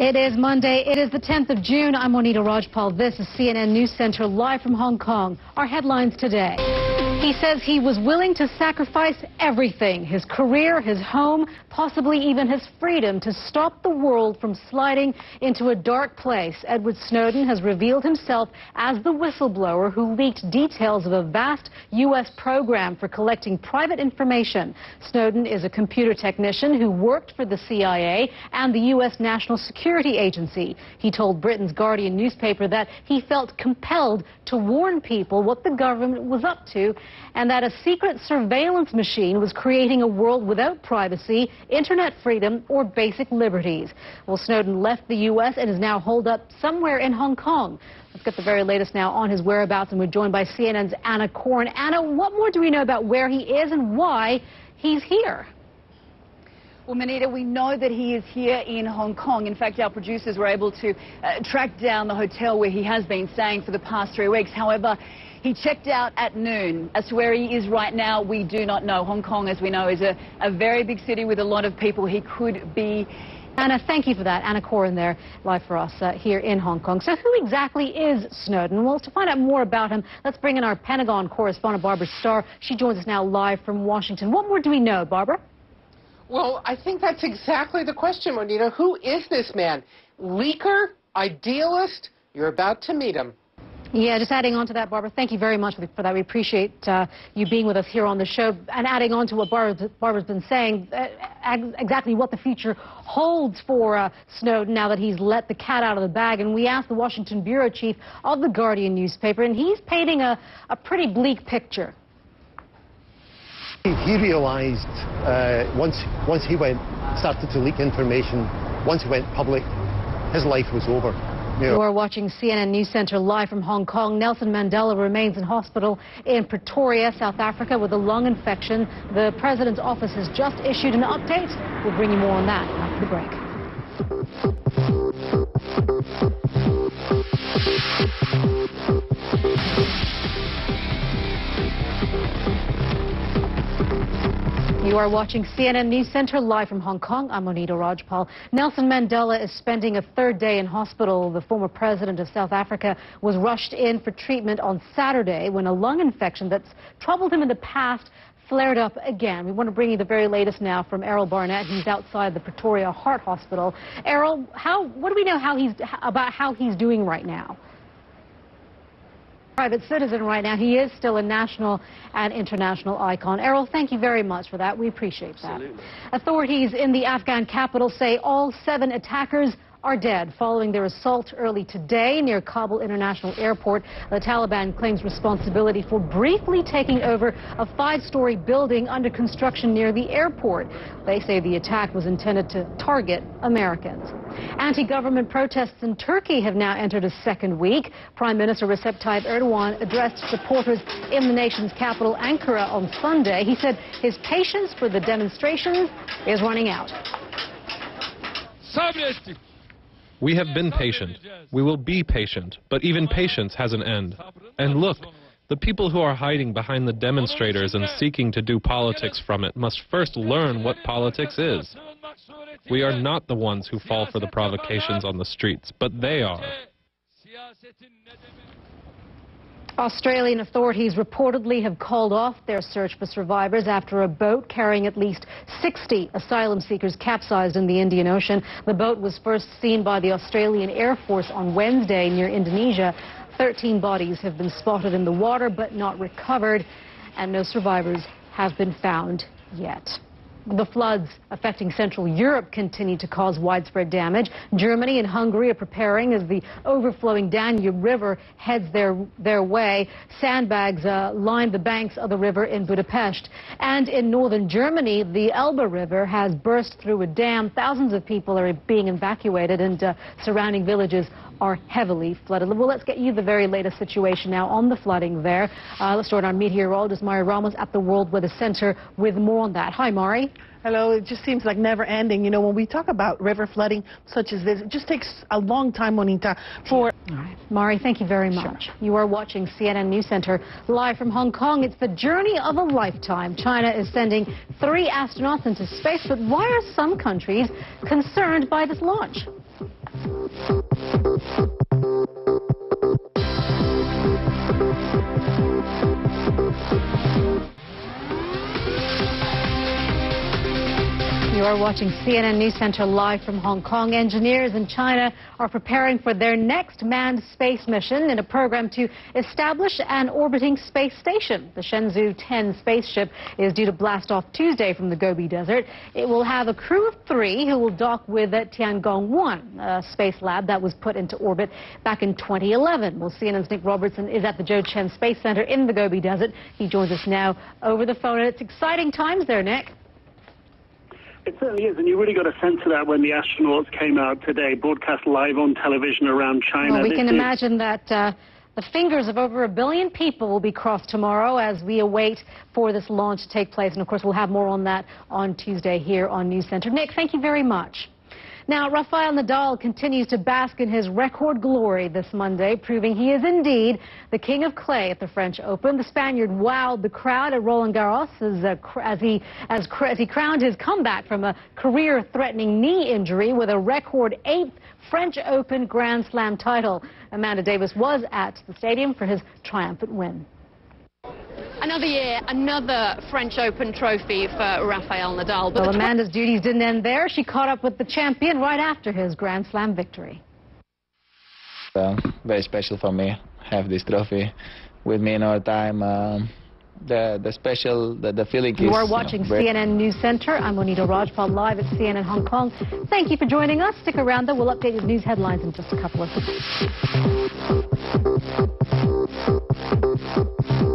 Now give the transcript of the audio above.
It is Monday. It is the 10th of June. I'm Monita Rajpal. This is CNN News Center live from Hong Kong. Our headlines today. He says he was willing to sacrifice everything, his career, his home, possibly even his freedom, to stop the world from sliding into a dark place. Edward Snowden has revealed himself as the whistleblower who leaked details of a vast U.S. program for collecting private information. Snowden is a computer technician who worked for the CIA and the U.S. National Security Agency. He told Britain's Guardian newspaper that he felt compelled to warn people what the government was up to, and that a secret surveillance machine was creating a world without privacy, internet freedom, or basic liberties. Well, Snowden left the U.S. and is now holed up somewhere in Hong Kong. Let's get the very latest now on his whereabouts, and we're joined by CNN's Anna Corn. Anna, what more do we know about where he is and why he's here? Well, Monita, we know that he is here in Hong Kong. In fact, our producers were able to track down the hotel where he has been staying for the past 3 weeks. However, he checked out at noon. As to where he is right now, we do not know. Hong Kong, as we know, is a very big city with a lot of people. He could be... Anna, thank you for that. Anna Corn there, live for us here in Hong Kong. So who exactly is Snowden? Well, to find out more about him, let's bring in our Pentagon correspondent, Barbara Starr. She joins us now live from Washington. What more do we know, Barbara? Well, I think that's exactly the question, Monita. Who is this man? Leaker? Idealist? You're about to meet him. Yeah, just adding on to that, Barbara, thank you very much for that. We appreciate you being with us here on the show. And adding on to what Barbara's been saying, exactly what the future holds for Snowden now that he's let the cat out of the bag. And we asked the Washington bureau chief of the Guardian newspaper, and he's painting a pretty bleak picture. He realised once he started to leak information, once he went public, his life was over. You are watching CNN News Center live from Hong Kong. Nelson Mandela remains in hospital in Pretoria, South Africa, with a lung infection. The president's office has just issued an update. We'll bring you more on that after the break. You are watching CNN News Center live from Hong Kong. I'm Monita Rajpal. Nelson Mandela is spending a third day in hospital. The former president of South Africa was rushed in for treatment on Saturday when a lung infection that's troubled him in the past flared up again. We want to bring you the very latest now from Errol Barnett. He's outside the Pretoria Heart Hospital. Errol, what do we know about how he's doing right now? Private citizen right now. He is still a national and international icon. Errol, thank you very much for that. We appreciate that. Absolutely. Authorities in the Afghan capital say all 7 attackers are dead following their assault early today near Kabul International Airport. The Taliban claims responsibility for briefly taking over a 5-story building under construction near the airport. They say the attack was intended to target Americans. Anti-government protests in Turkey have now entered a second week. Prime Minister Recep Tayyip Erdogan addressed supporters in the nation's capital, Ankara, on Sunday. He said his patience for the demonstrations is running out. We have been patient. We will be patient, but even patience has an end. And look, the people who are hiding behind the demonstrators and seeking to do politics from it must first learn what politics is. We are not the ones who fall for the provocations on the streets, but they are. Australian authorities reportedly have called off their search for survivors after a boat carrying at least 60 asylum seekers capsized in the Indian Ocean. The boat was first seen by the Australian Air Force on Wednesday near Indonesia. 13 bodies have been spotted in the water but not recovered, and no survivors have been found yet. The floods affecting Central Europe continue to cause widespread damage. Germany and Hungary are preparing as the overflowing Danube River heads their way. Sandbags line the banks of the river in Budapest. And in northern Germany, the Elbe River has burst through a dam. Thousands of people are being evacuated, and surrounding villages are heavily flooded. Well, let's get you the very latest situation now on the flooding there. Let's join our meteorologist, Mari Ramos, at the World Weather Center with more on that. Hi, Mari. Hello. It just seems like never ending. You know, when we talk about river flooding such as this, it just takes a long time, Monita, for... All right. Mari, thank you very much. Sure. You are watching CNN News Center live from Hong Kong. It's the journey of a lifetime. China is sending 3 astronauts into space, but why are some countries concerned by this launch? You are watching CNN News Center live from Hong Kong. Engineers in China are preparing for their next manned space mission in a program to establish an orbiting space station. The Jun10 spaceship is due to blast off Tuesday from the Gobi Desert. It will have a crew of 3 who will dock with Tiangong-1, a space lab that was put into orbit back in 2011. Well, CNN's Nick Robertson is at the Jun10 Space Center in the Gobi Desert. He joins us now over the phone. It's exciting times there, Nick. It certainly is, and you really got a sense of that when the astronauts came out today, broadcast live on television around China. Well, we can imagine that the fingers of over 1 billion people will be crossed tomorrow as we await for this launch to take place. And, of course, we'll have more on that on Tuesday here on News Center. Nick, thank you very much. Now, Rafael Nadal continues to bask in his record glory this Monday, proving he is indeed the king of clay at the French Open. The Spaniard wowed the crowd at Roland Garros as he crowned his comeback from a career-threatening knee injury with a record 8th French Open Grand Slam title. Amanda Davis was at the stadium for his triumphant win. Another year, another French Open trophy for Rafael Nadal. But well, Amanda's duties didn't end there. She caught up with the champion right after his Grand Slam victory. Very special for me, have this trophy with me in all time. The feeling is... You are watching CNN News Center. I'm Monita Rajpal, live at CNN Hong Kong. Thank you for joining us. Stick around, though. We'll update you with news headlines in just a couple of minutes.